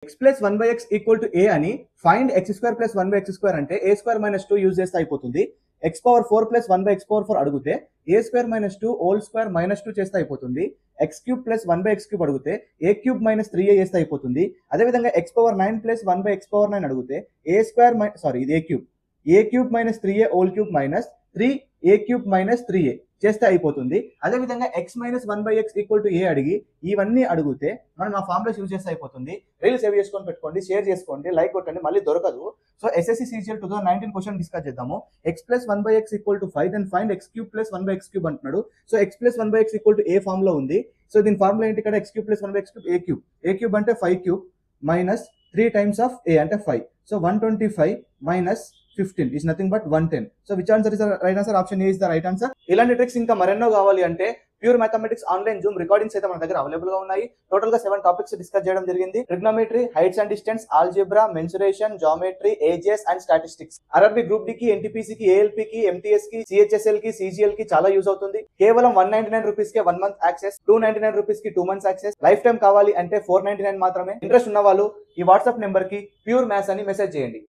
x plus 1 by x equal to a అని find x square plus 1 by x square అంటే a square minus 2 use చేస్తే అయిపోతుంది. x power 4 plus 1 by x power 4 అడిగితే a square minus 2 whole square minus 2 చేస్తే అయిపోతుంది. x cube plus 1 by x cube అడిగితే a cube minus 3a చేస్తే అయిపోతుంది. అదేవిధంగా x power 9 plus 1 by x power 9 అడిగితే ఇది a cube minus 3a whole cube minus 3a cube minus 3a చేస్తే అయిపోతుంది. అదేవిధంగా x minus 1 by x equal to a అడిగి ఇవన్నీ అడిగితే మనం ఆ ఫార్ములాస్ యూజ్ చేస్తే అయిపోతుంది. రీల్ సేవ్ చేసుకొని పెట్టుకోండి, షేర్ చేసుకోండి, లైక్ కొట్టండి, మళ్ళీ దొరకదు. So SSC CGL 2019 question discuss చేద్దాము. x plus 1 by x equal to 5 then find x cube plus 1 by x cube అంటున్నాడు. So x plus 1 by x equal to a form లో ఉంది. సో దీని formula ఏంటి? ఇక్కడ x cube plus 1 by x cube a cube అంటే 5 cube minus 3 times of a అంటే 5. So 125 minus 15 is nothing but 110. So which answer is the right answer? Option A is the right answer. ఇలాంటి tricks ఇంకా మరెన్నో కావాలి అంటే pure mathematics online Zoom recordings అయితే మన దగ్గర అవైలబుల్ గా ఉన్నాయి. టోటల్ గా 7 టాపిక్స్ డిస్కస్ చేయడం జరిగింది. Trigonometry, heights and distance, algebra, mensuration, geometry, ages and statistics. RRB group D కి, ఎన్టీపీసీ కి, ఏఎల్పీ కి, ఎంటీఎస్ కి, సిహెచ్ఎస్ఎల్ కి, సిజిఎల్ కి చాలా యూజ్ అవుతుంది. కేవలం 199 రూపీస్ కే 1 మంత్ యాక్సెస్, 299 రూపీస్ కి 2 మంత్స్ యాక్సెస్, లైఫ్ టైం కావాలి అంటే 499 మాత్రమే. ఇంట్రెస్ట్ ఉన్న వాళ్ళు ఈ వాట్సాప్ నెంబర్ కి ప్యూర్ మ్యాథ్స్ అని మెసేజ్ చేయండి.